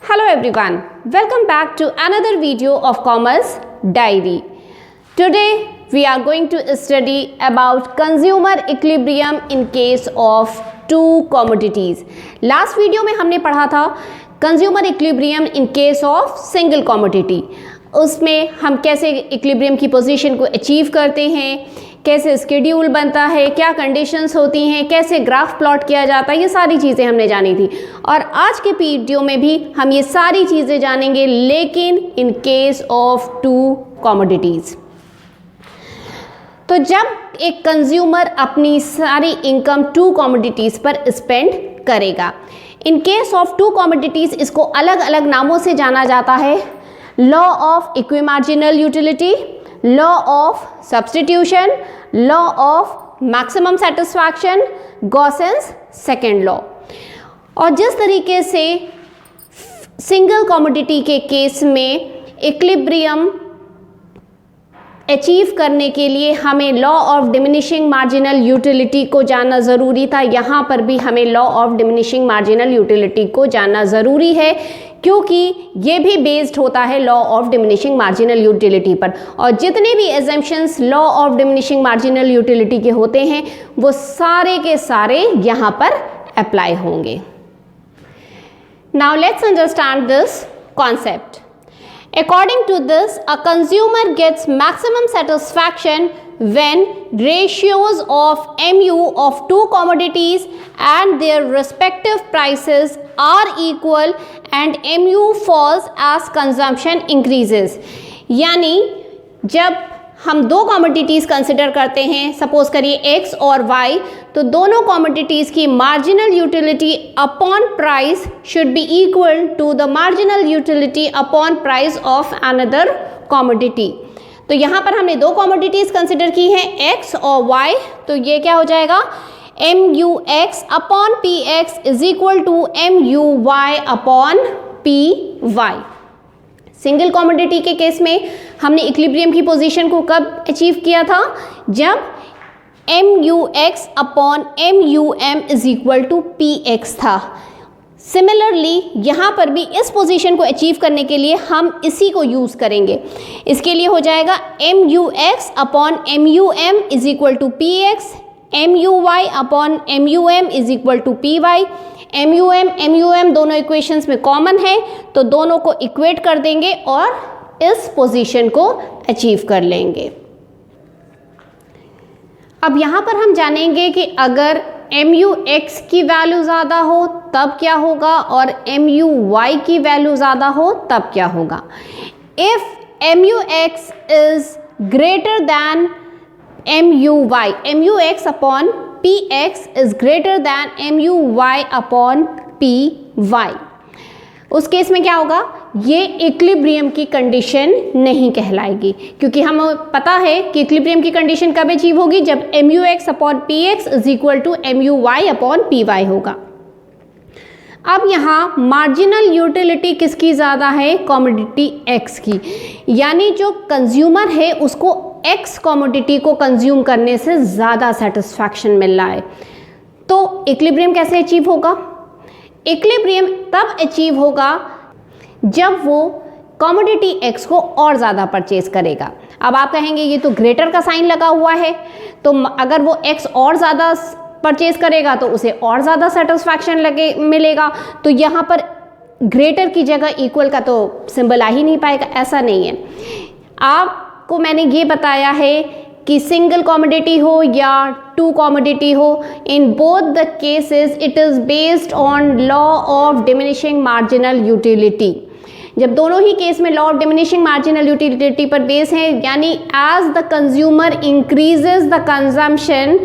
Hello everyone, welcome back to another video of Commerce Diary. Today we are going to study about consumer equilibrium in case of two commodities. Last video में हमने पढ़ा था consumer equilibrium in case of single commodity. उसमें हम कैसे equilibrium की position को achieve करते हैं, कैसे स्केड्यूल बनता है, क्या कंडीशंस होती हैं, कैसे ग्राफ प्लॉट किया जाता है, ये सारी चीज़ें हमने जानी थी। और आज के वीडियो में भी हम ये सारी चीज़ें जानेंगे, लेकिन in case of two commodities. तो जब एक कंज्यूमर अपनी सारी इनकम टू कमोडिटीज़ पर स्पेंड करेगा, in case of two commodities इसको अलग अलग नामों से जाना जाता है। Law of equimarginal utility, law of substitution, law of maximum satisfaction, Gossen's second law. और जिस तरीके से सिंगल कमोडिटी के केस में इक्विलिब्रियम अचीव करने के लिए हमें law of diminishing marginal utility को जानना ज़रूरी था, यहाँ पर भी हमें law of diminishing marginal utility को जानना ज़रूरी है, क्योंकि ये भी बेस्ड होता है law of diminishing marginal utility पर। और जितने भी assumptions law of diminishing marginal utility के होते हैं वो सारे के सारे यहाँ पर अप्लाई होंगे। Now let's understand this concept. According to this, a consumer gets maximum satisfaction when ratios of MU of two commodities and their respective prices are equal and MU falls as consumption increases। यानी जब हम दो commodities consider करते हैं, suppose करिए X और Y, तो दोनों कमोडिटीज़ की marginal utility upon price should be equal to the marginal utility upon price of another commodity. तो यहाँ पर हमने दो कमोडिटीज़ कंसिडर की हैं, X और Y, तो ये क्या हो जाएगा, MUX upon PX is equal to MUY upon PY। Single commodity के केस में हमने इक्विलिब्रियम की पोजीशन को कब अचीव किया था, जब MUX upon MUM is equal to PX था। सिमिलरली यहाँ पर भी इस पोजीशन को अचीव करने के लिए हम इसी को यूज़ करेंगे। इसके लिए हो जाएगा MUX upon MUM is equal to PX, MUY upon MUM is equal to PY। MUM दोनों इक्वेशंस में कॉमन है, तो दोनों को इक्वेट कर देंगे और इस पोजीशन को अचीव कर लेंगे। अब यहाँ पर हम जानेंगे कि अगर MUX की वैल्यू ज़्यादा हो तब क्या होगा और MUY की वैल्यू ज़्यादा हो तब क्या होगा। If MUX is greater than MUY, MUX upon PX is greater than MUY upon PY, उस केस में क्या होगा, ये इक्विलिब्रियम की कंडीशन नहीं कहलाएगी, क्योंकि हमें पता है कि इक्विलिब्रियम की कंडीशन कब अचीव होगी, जब MUX upon PX is equal to MUY upon PY होगा। अब यहाँ मार्जिनल यूटिलिटी किसकी ज़्यादा है, कमोडिटी X की, यानी जो कंज्यूमर है उसको X कमोडिटी को कंज्यूम करने से ज़्यादा सेटिस्फैक्शन मिल रहा है। तो इक्विलिब्रियम कैसे अचीव होगा, इक्विलिब्रियम तब अचीव होगा जब वो कमोडिटी X को और ज़्यादा परचेज करेगा। अब आप कहेंगे ये तो ग्रेटर का साइन लगा हुआ है, तो अगर वो X और ज़्यादा परचेज करेगा तो उसे और ज़्यादा सेटिस्फैक्शन मिलेगा। तो यहाँ पर ग्रेटर की जगह इक्वल का तो सिंबल आ ही नहीं पाएगा, ऐसा नहीं है। आपको मैंने ये बताया है कि सिंगल कमोडिटी हो या टू कमोडिटी हो, in both the cases it is based on law of diminishing marginal utility. जब दोनों ही केस में law of diminishing marginal utility पर बेस है, यानी as the consumer increases the consumption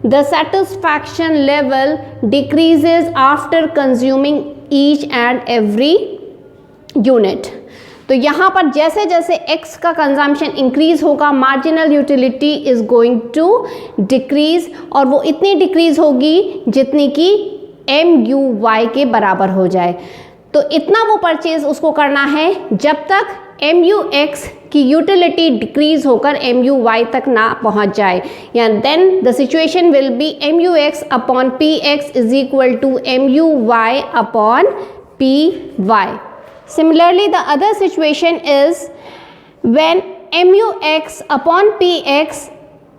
the satisfaction level decreases after consuming each and every unit। तो यहाँ पर जैसे जैसे X का कंजम्पशन इंक्रीज होगा, marginal utility is going to decrease, और वो इतनी डिक्रीज होगी जितनी कि MUY के बराबर हो जाए। तो इतना वो परचेज उसको करना है जब तक MUX की यूटिलिटी डिक्रीज होकर MUY तक ना पहुंच जाए, या then the situation will be MUX upon PX is equal to MUY upon PY। Similarly, the other situation is when MUX upon PX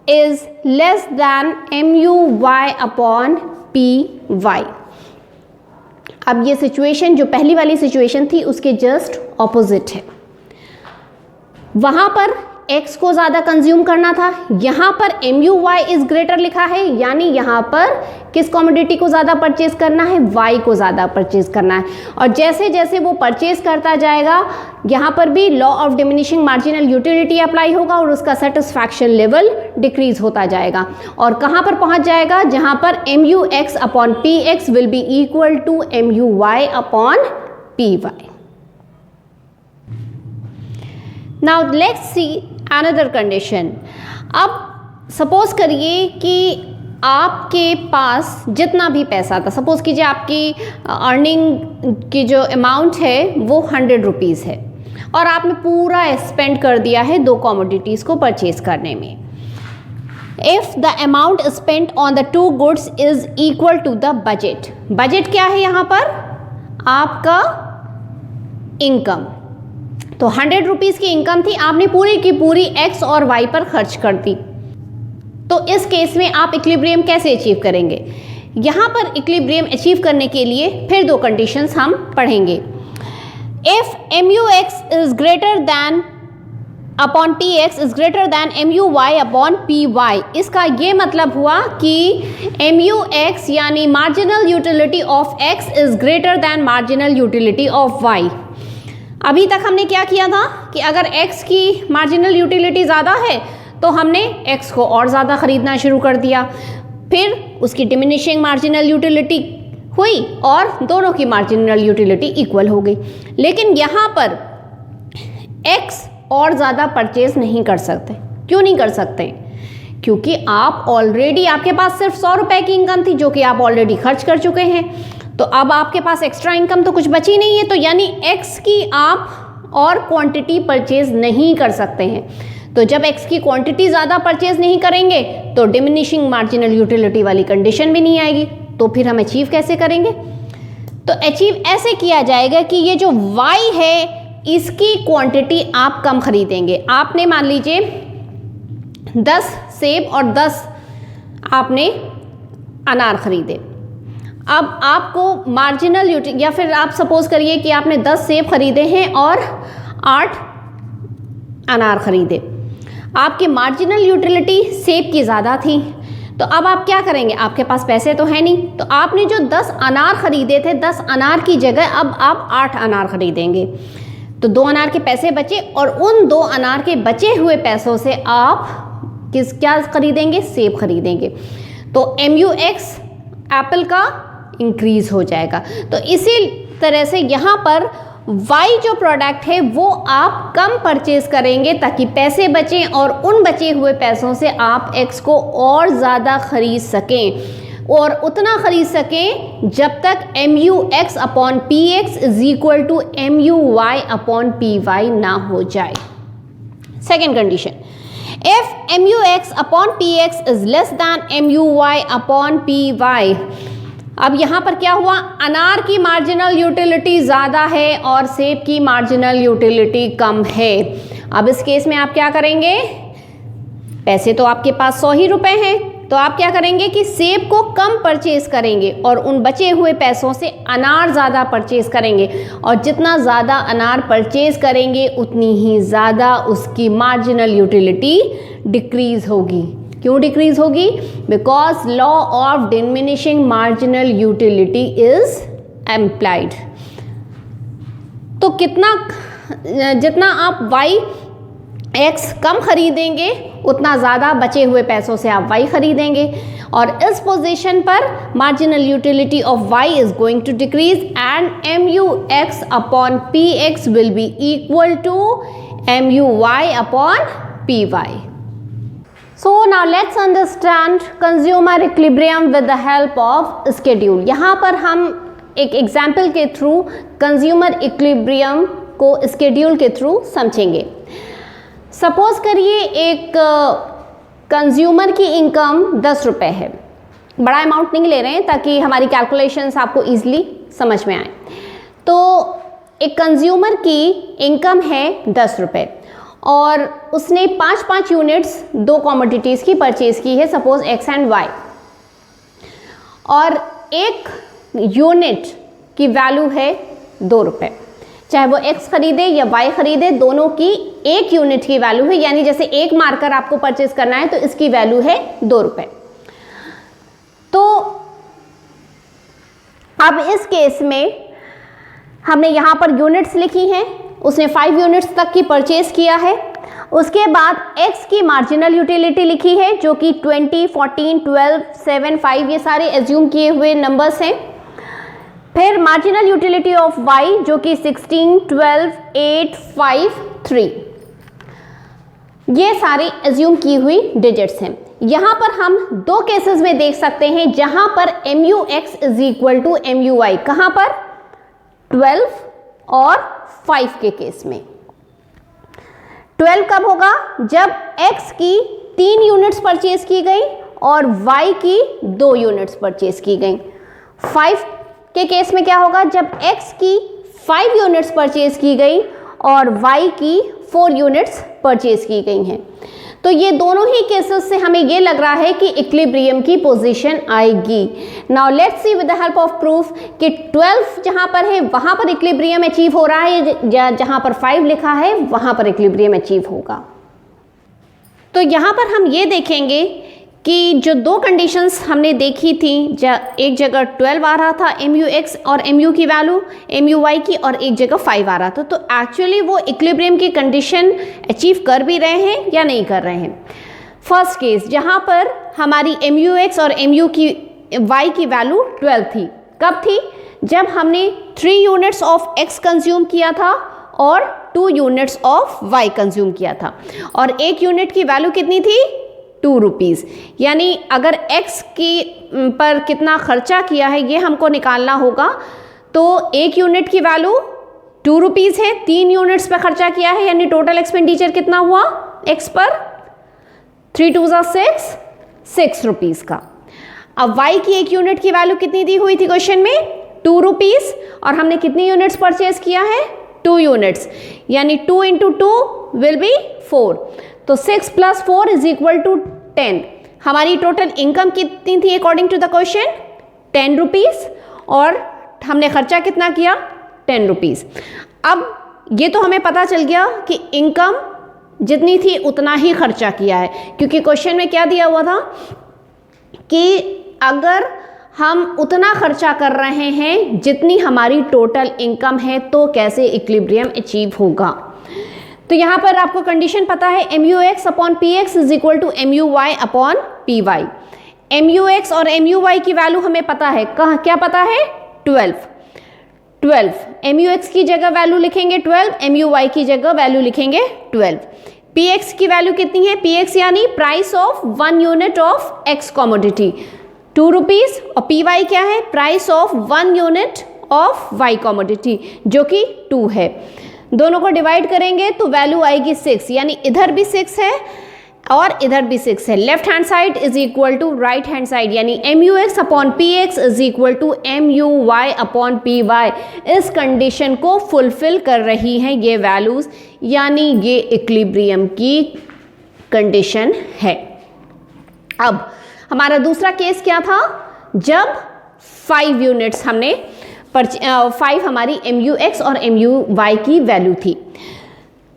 is less than MUY upon PY. अब ये situation जो पहली वाली सिचुएशन थी उसके just opposite है। वहाँ पर x को ज़्यादा कंज्यूम करना था, यहाँ पर MUY इज ग्रेटर लिखा है, यानी यहाँ पर किस कमोडिटी को ज़्यादा परचेज करना है, y को ज़्यादा परचेज करना है। और जैसे जैसे वो परचेज करता जाएगा यहाँ पर भी law of diminishing marginal utility apply होगा और उसका सेटिस्फैक्शन लेवल डिक्रीज होता जाएगा और कहाँ पर पहुँच जाएगा, जहाँ पर MUX upon PX will be equal to MUY upon PY। Now let's see another condition। अब सपोज करिए कि आपके पास जितना भी पैसा था, सपोज कीजिए आपकी अर्निंग की जो अमाउंट है वो 100 रुपीज़ है और आपने पूरा स्पेंड कर दिया है दो कमोडिटीज़ को परचेज करने में। If the amount spent on the two goods is equal to the budget. Budget क्या है यहाँ पर, आपका इनकम। तो 100 रुपीज़ की इनकम थी, आपने पूरी की पूरी x और y पर खर्च कर दी। तो इस केस में आप इक्विलिब्रियम कैसे अचीव करेंगे? यहाँ पर इक्विलिब्रियम अचीव करने के लिए फिर दो कंडीशंस हम पढ़ेंगे। If MUX is greater than upon PX is greater than MUY upon PY। इसका ये मतलब हुआ कि MUX यानी marginal utility of X is greater than marginal utility of Y। अभी तक हमने क्या किया था कि अगर x की मार्जिनल यूटिलिटी ज़्यादा है तो हमने x को और ज़्यादा ख़रीदना शुरू कर दिया, फिर उसकी डिमिनिशिंग मार्जिनल यूटिलिटी हुई और दोनों की मार्जिनल यूटिलिटी इक्वल हो गई। लेकिन यहाँ पर x और ज़्यादा परचेज नहीं कर सकते। क्यों नहीं कर सकते? क्योंकि आप ऑलरेडी, आपके पास सिर्फ 100 रुपये की इनकम थी जो कि आप ऑलरेडी खर्च कर चुके हैं। तो अब आपके पास एक्स्ट्रा इनकम तो कुछ बची नहीं है, तो यानी x की आप और क्वांटिटी परचेज नहीं कर सकते हैं। तो जब x की क्वांटिटी ज़्यादा परचेज नहीं करेंगे तो डिमिनिशिंग मार्जिनल यूटिलिटी वाली कंडीशन भी नहीं आएगी। तो फिर हम अचीव कैसे करेंगे? तो अचीव ऐसे किया जाएगा कि ये जो y है इसकी क्वांटिटी आप कम खरीदेंगे। आपने मान लीजिए 10 सेब और 10 आपने अनार खरीदे। अब आपको मार्जिनल यूटिलिटी, या फिर आप सपोज करिए कि आपने 10 सेब खरीदे हैं और 8 अनार खरीदे। आपकी मार्जिनल यूटिलिटी सेब की ज़्यादा थी, तो अब आप क्या करेंगे? आपके पास पैसे तो है नहीं, तो आपने जो 10 अनार खरीदे थे, 10 अनार की जगह अब आप 8 अनार खरीदेंगे। तो 2 अनार के पैसे बचे और उन 2 अनार के बचे हुए पैसों से आप क्या खरीदेंगे? सेब खरीदेंगे। तो MUX एप्पल का इंक्रीज हो जाएगा। तो इसी तरह से यहाँ पर Y जो प्रोडक्ट है वो आप कम परचेज करेंगे ताकि पैसे बचें और उन बचे हुए पैसों से आप X को और ज़्यादा खरीद सकें और उतना खरीद सकें जब तक MUX upon PX is equal to MUY upon PY ना हो जाए। Second condition, if MUX upon PX is less than MUY upon PY। अब यहाँ पर क्या हुआ? अनार की मार्जिनल यूटिलिटी ज़्यादा है और सेब की मार्जिनल यूटिलिटी कम है। अब इस केस में आप क्या करेंगे? पैसे तो आपके पास 100 ही रुपए हैं, तो आप क्या करेंगे कि सेब को कम परचेज करेंगे और उन बचे हुए पैसों से अनार ज़्यादा परचेज करेंगे। और जितना ज़्यादा अनार परचेज करेंगे उतनी ही ज़्यादा उसकी मार्जिनल यूटिलिटी डिक्रीज़ होगी। क्यों डिक्रीज होगी? Because law of diminishing marginal utility is implied. तो जितना आप x कम खरीदेंगे उतना ज़्यादा बचे हुए पैसों से आप y खरीदेंगे और इस पोजीशन पर marginal utility of y is going to decrease and MUX upon PX will be equal to MUY upon PY। So now let's understand consumer equilibrium with the help of schedule। यहाँ पर हम एक example के through consumer equilibrium को schedule के through समझेंगे। Suppose करिए एक कंज्यूमर की इनकम 10 रुपये है। बड़ा अमाउंट नहीं ले रहे हैं ताकि हमारी कैलकुलेशंस आपको ईजिली समझ में आए। तो एक कंज्यूमर की इनकम है 10 रुपये और उसने 5 यूनिट्स दो कमोडिटीज़ की परचेज की है, सपोज एक्स एंड वाई, और एक यूनिट की वैल्यू है 2 रुपये। चाहे वो एक्स खरीदे या वाई खरीदे, दोनों की एक यूनिट की वैल्यू है, यानी जैसे एक मार्कर आपको परचेज करना है तो इसकी वैल्यू है 2 रुपये। तो अब इस केस में हमने यहाँ पर यूनिट्स लिखी हैं, उसने 5 यूनिट्स तक की परचेज किया है। उसके बाद x की मार्जिनल यूटिलिटी लिखी है जो कि 20, 14, 12, 7, 5 ये सारे एज्यूम किए हुए नंबर्स हैं। फिर मार्जिनल यूटिलिटी ऑफ y जो कि 16, 12, 8, 5, 3 ये सारी एज्यूम की हुई डिजिट्स हैं। यहाँ पर हम दो केसेस में देख सकते हैं जहां पर MUX is equal to MUY, कहां पर 12 और 5 के केस में। 12 कब होगा? जब x की 3 यूनिट्स परचेज की गई और y की 2 यूनिट्स परचेज की गई। 5 के केस में क्या होगा? जब x की 5 यूनिट्स परचेज की गई और y की 4 यूनिट्स परचेज की गई हैं। तो ये दोनों ही केसेस से हमें ये लग रहा है कि इक्विलिब्रियम की पोजीशन आएगी। Now let's see with the help of proof कि 12 जहां पर है वहां पर इक्विलिब्रियम अचीव हो रहा है, जहां पर 5 लिखा है वहां पर इक्विलिब्रियम अचीव होगा। तो यहां पर हम ये देखेंगे कि जो दो कंडीशंस हमने देखी थी, एक जगह 12 आ रहा था MUX और MU की वैल्यू, MUY की, और एक जगह 5 आ रहा था। तो एक्चुअली वो इक्विलिब्रियम की कंडीशन अचीव कर भी रहे हैं या नहीं कर रहे हैं। फर्स्ट केस जहां पर हमारी MUX और MUY की वैल्यू 12 थी, कब थी? जब हमने 3 यूनिट्स ऑफ X कंज्यूम किया था और 2 यूनिट्स ऑफ Y कंज्यूम किया था, और एक यूनिट की वैल्यू कितनी थी? 2 रुपीज़। यानी अगर x की पर कितना खर्चा किया है ये हमको निकालना होगा, तो एक यूनिट की वैल्यू 2 रुपीज़ है, 3 यूनिट्स पर खर्चा किया है, यानी टोटल एक्सपेंडिचर कितना हुआ x पर? 3 2 6, 6 रुपीज़ का। अब y की एक यूनिट की वैल्यू कितनी दी हुई थी क्वेश्चन में? 2 रुपीज़, और हमने कितनी यूनिट्स परचेज किया है? 2 यूनिट्स, यानी 2 × 2 विल बी 4। तो 6 + 4 इज इक्वल टू 10। हमारी टोटल इनकम कितनी थी according to the question? 10 rupees, और हमने खर्चा कितना किया? 10 रुपीज़। अब ये तो हमें पता चल गया कि इनकम जितनी थी उतना ही खर्चा किया है, क्योंकि क्वेश्चन में क्या दिया हुआ था कि अगर हम उतना खर्चा कर रहे हैं जितनी हमारी टोटल इनकम है तो कैसे इक्विलिब्रियम अचीव होगा। तो यहाँ पर आपको कंडीशन पता है, MUX upon PX is equal to MUY upon PY। MUX और MUY की वैल्यू हमें पता है, कहाँ क्या पता है? 12। MUX की जगह वैल्यू लिखेंगे 12, MUY की जगह वैल्यू लिखेंगे 12। PX की वैल्यू कितनी है? PX यानी price of 1 unit of X commodity, 2 rupees, और PY क्या है? Price of 1 unit of Y commodity जो कि 2 है। दोनों को डिवाइड करेंगे तो वैल्यू आएगी 6, यानी इधर भी 6 है और इधर भी 6 है। Left hand side is equal to right hand side, यानी MUX upon PX is equal to MUY upon PY। इस कंडीशन को फुलफिल कर रही हैं ये वैल्यूज, यानी ये इक्विलिब्रियम की कंडीशन है। अब हमारा दूसरा केस क्या था? जब 5 यूनिट्स हमने 5 हमारी MUX और MUY की वैल्यू थी।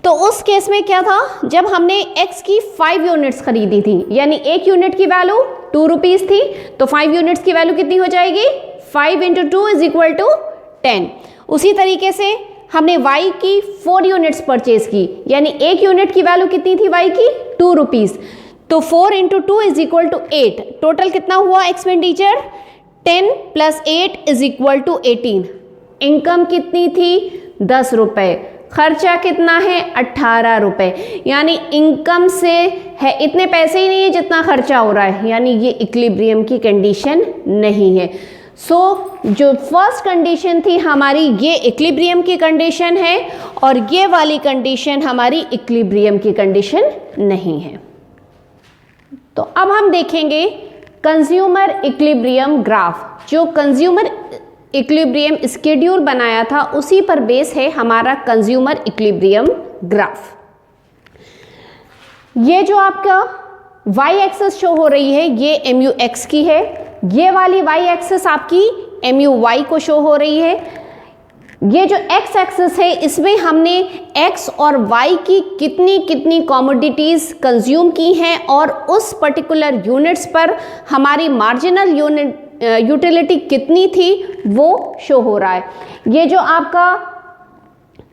तो उस केस में क्या था? जब हमने X की 5 यूनिट्स खरीदी थी, यानी एक यूनिट की वैल्यू 2 रुपीज़ थी, तो 5 यूनिट्स की वैल्यू कितनी हो जाएगी? 5 × 2 इज इक्वल टू 10। उसी तरीके से हमने Y की 4 यूनिट्स परचेज की, यानी एक यूनिट की वैल्यू कितनी थी Y की? 2 रुपीज़, तो 4 × 2 इज इक्वल टू 8। टोटल कितना हुआ expenditure? 10 + 8 is equal to 18। Income कितनी थी? 10 रुपये। खर्चा कितना है? 18 रुपये। यानी इनकम से है इतने पैसे ही नहीं है जितना खर्चा हो रहा है, यानी ये इक्विलिब्रियम की कंडीशन नहीं है। जो फर्स्ट कंडीशन थी हमारी, ये इक्विलिब्रियम की कंडीशन है, और ये वाली कंडीशन हमारी इक्विलिब्रियम की कंडीशन नहीं है। तो अब हम देखेंगे कंज्यूमर इक्विलिब्रियम ग्राफ। जो कंज्यूमर इक्विलिब्रियम स्केड्यूल बनाया था उसी पर बेस है हमारा कंज्यूमर इक्विलिब्रियम ग्राफ। ये जो आपका y एक्सेस शो हो रही है ये MUX की है, ये वाली y एक्सेस आपकी MUY को शो हो रही है। ये जो x एक्सेस है इसमें हमने x और y की कितनी कितनी कमोडिटीज़ कंज्यूम की हैं और उस पर्टिकुलर यूनिट्स पर हमारी मार्जिनल यूटिलिटी कितनी थी वो शो हो रहा है। ये जो आपका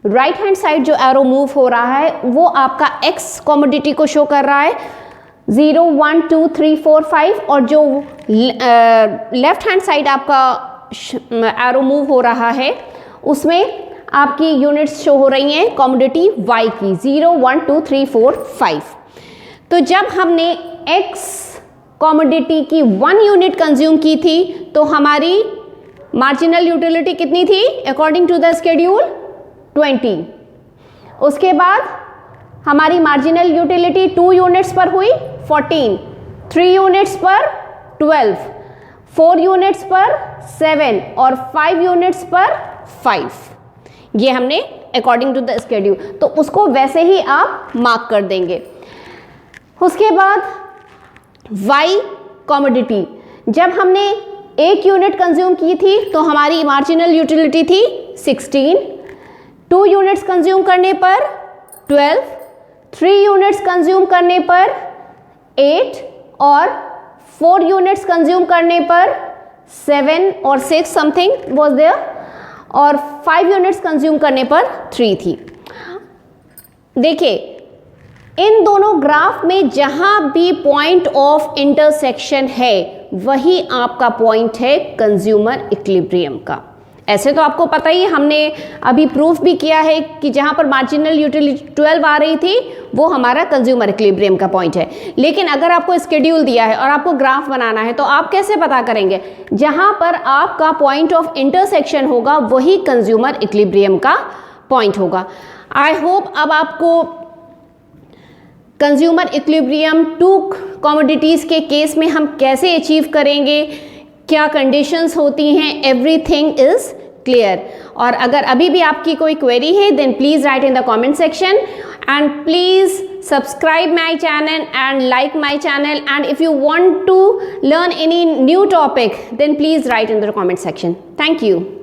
राइट हैंड साइड जो एरो मूव हो रहा है वो आपका x कमोडिटी को शो कर रहा है 0, 1, 2, 3, 4, 5 और जो लेफ्ट हैंड साइड आपका एरो मूव हो रहा है उसमें आपकी यूनिट्स शो हो रही हैं कमोडिटी y की 0, 1, 2, 3, 4, 5। तो जब हमने x कमोडिटी की 1 यूनिट कंज्यूम की थी तो हमारी मार्जिनल यूटिलिटी कितनी थी अकॉर्डिंग टू द स्केड्यूल 20। उसके बाद हमारी मार्जिनल यूटिलिटी 2 यूनिट्स पर हुई 14, 3 यूनिट्स पर 12, 4 यूनिट्स पर 7 और 5 यूनिट्स पर 5। ये हमने अकॉर्डिंग टू द स्केड्यूल, तो उसको वैसे ही आप मार्क कर देंगे। उसके बाद y कमोडिटी जब हमने 1 यूनिट कंज्यूम की थी तो हमारी मार्जिनल यूटिलिटी थी 16, 2 यूनिट्स कंज्यूम करने पर 12, 3 यूनिट्स कंज्यूम करने पर 8 और 4 यूनिट्स कंज्यूम करने पर 7 और 6 समथिंग वाज देयर और 5 यूनिट्स कंज्यूम करने पर 3 थी। देखिए इन दोनों ग्राफ में जहां भी पॉइंट ऑफ इंटरसेक्शन है वही आपका पॉइंट है कंज्यूमर इक्विलिब्रियम का। ऐसे तो आपको पता ही, हमने अभी प्रूफ भी किया है कि जहां पर मार्जिनल यूटिलिटी 12 आ रही थी वो हमारा कंज्यूमर इक्विलिब्रियम का पॉइंट है। लेकिन अगर आपको स्केड्यूल दिया है और आपको ग्राफ बनाना है तो आप कैसे पता करेंगे? जहां पर आपका पॉइंट ऑफ इंटरसेक्शन होगा वही कंज्यूमर इक्विलिब्रियम का पॉइंट होगा। आई होप अब आपको कंज्यूमर इक्विलिब्रियम 2 कमोडिटीज़ के केस में हम कैसे अचीव करेंगे, क्या कंडीशंस होती हैं, एवरीथिंग इज क्लियर। और अगर अभी भी आपकी कोई क्वेरी है then please write in the comment section and please subscribe my channel and like my channel, and if you want to learn any new topic then please write in the comment section. Thank you.